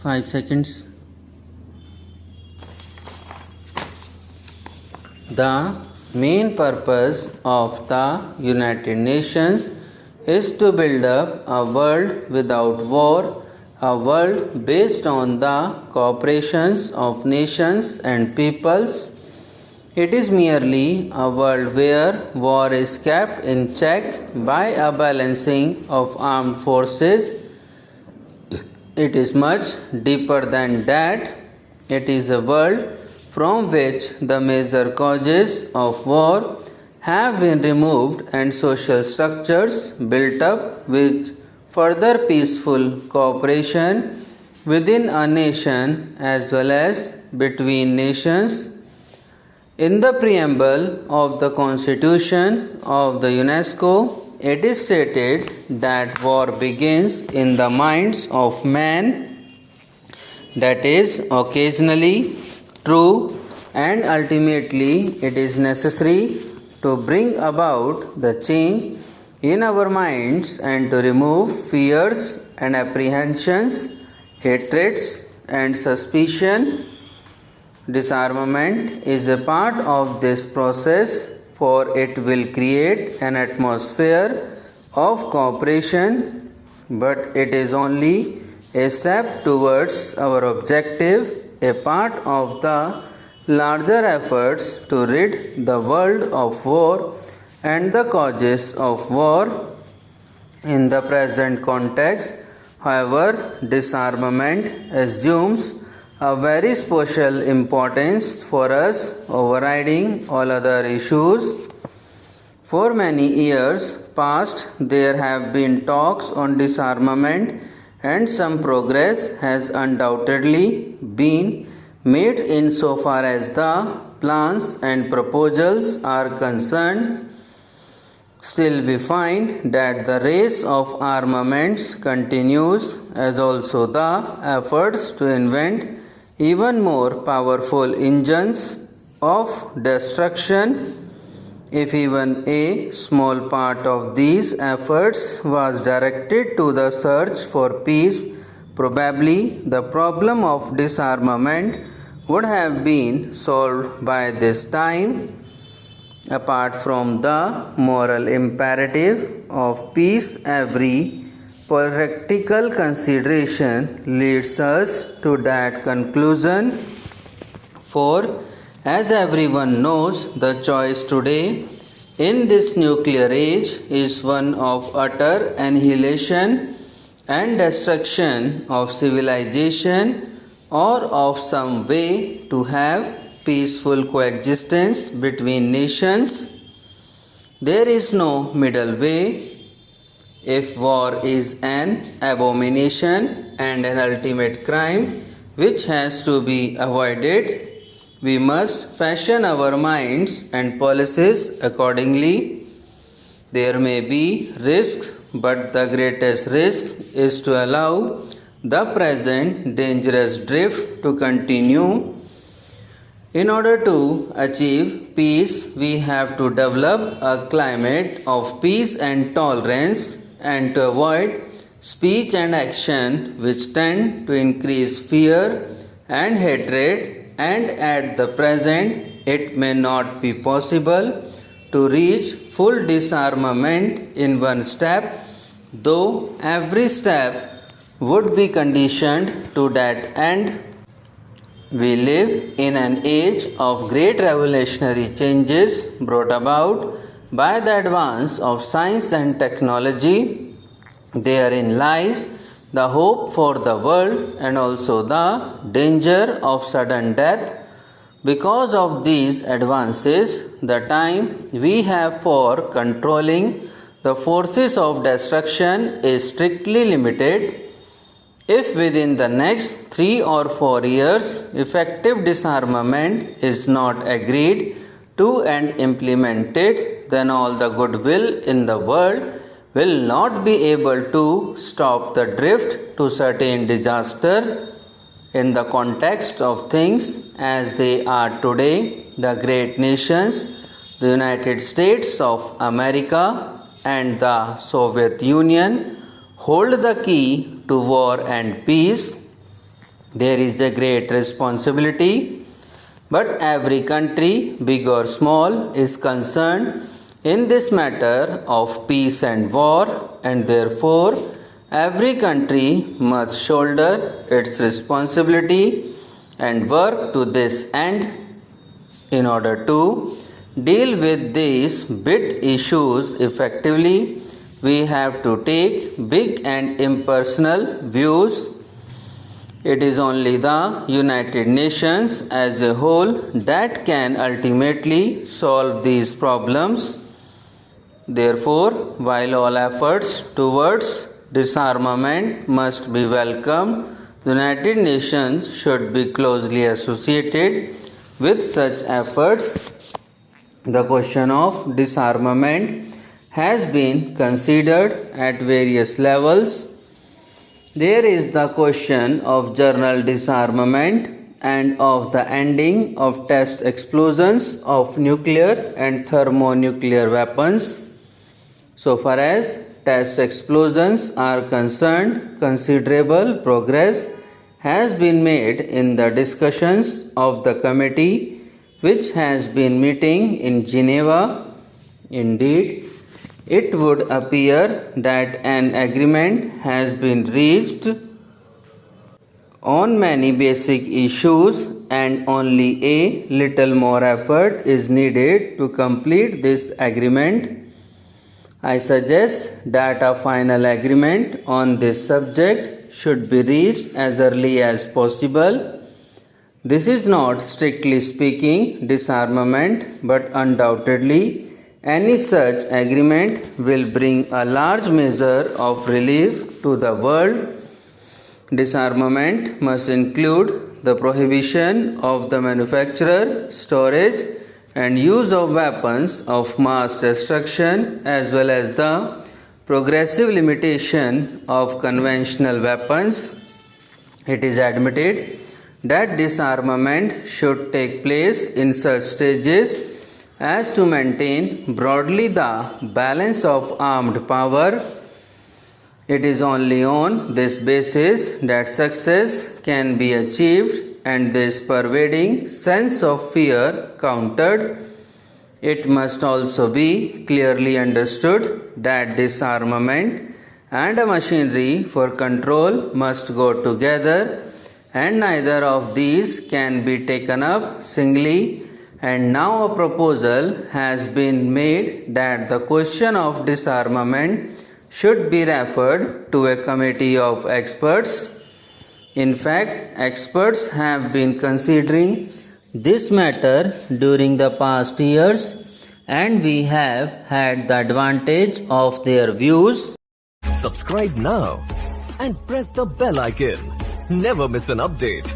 5 seconds. The main purpose of the United Nations is to build up a world without war, a world based on the cooperations of nations and peoples. It is merely a world where war is kept in check by a balancing of armed forces. It is much deeper than that. It is a world from which the major causes of war have been removed and social structures built up with further peaceful cooperation within a nation as well as between nations. In the preamble of the Constitution of the UNESCO, it is stated that war begins in the minds of man. That is occasionally true, and ultimately it is necessary to bring about the change in our minds and to remove fears and apprehensions, hatreds and suspicion. Disarmament is a part of this process, for it will create an atmosphere of cooperation, but it is only a step towards our objective, a part of the larger efforts to rid the world of war and the causes of war. In the present context, however, disarmament assumes a very special importance for us, overriding all other issues. For many years past, there have been talks on disarmament, and some progress has undoubtedly been made insofar as the plans and proposals are concerned. Still, we find that the race of armaments continues, as also the efforts to invent even more powerful engines of destruction. If even a small part of these efforts was directed to the search for peace, probably the problem of disarmament would have been solved by this time. Apart from the moral imperative of peace, every practical consideration leads us to that conclusion. For, as everyone knows, the choice today in this nuclear age is one of utter annihilation and destruction of civilization, or of some way to have peaceful coexistence between nations. There is no middle way. If war is an abomination and an ultimate crime which has to be avoided, we must fashion our minds and policies accordingly. There may be risks, but the greatest risk is to allow the present dangerous drift to continue. In order to achieve peace, we have to develop a climate of peace and tolerance, and to avoid speech and action which tend to increase fear and hatred. And at the present, it may not be possible to reach full disarmament in one step, though every step would be conditioned to that end. We live in an age of great revolutionary changes brought about by the advance of science and technology. Therein lies the hope for the world and also the danger of sudden death. Because of these advances, the time we have for controlling the forces of destruction is strictly limited. If within the next 3 or 4 years effective disarmament is not agreed to and implemented, then all the goodwill in the world will not be able to stop the drift to certain disaster. In the context of things as they are today, the great nations, the United States of America and the Soviet Union, hold the key to war and peace. There is a great responsibility, but every country, big or small, is concerned in this matter of peace and war, and therefore every country must shoulder its responsibility and work to this end. In order to deal with these big issues effectively, we have to take big and impersonal views. It is only the United Nations as a whole that can ultimately solve these problems. Therefore, while all efforts towards disarmament must be welcomed, the United Nations should be closely associated with such efforts. The question of disarmament has been considered at various levels. There is the question of general disarmament and of the ending of test explosions of nuclear and thermonuclear weapons. So far as test explosions are concerned, considerable progress has been made in the discussions of the committee which has been meeting in Geneva. Indeed, it would appear that an agreement has been reached on many basic issues and only a little more effort is needed to complete this agreement. I suggest that a final agreement on this subject should be reached as early as possible. This is not strictly speaking disarmament, but undoubtedly any such agreement will bring a large measure of relief to the world. Disarmament must include the prohibition of the manufacture, storage, and use of weapons of mass destruction, as well as the progressive limitation of conventional weapons. It is admitted that disarmament should take place in such stages as to maintain broadly the balance of armed power. It is only on this basis that success can be achieved and this pervading sense of fear countered. It must also be clearly understood that disarmament and a machinery for control must go together, and neither of these can be taken up singly. And now a proposal has been made that the question of disarmament should be referred to a committee of experts. In fact, experts have been considering this matter during the past years, and we have had the advantage of their views. Subscribe now and press the bell icon. Never miss an update.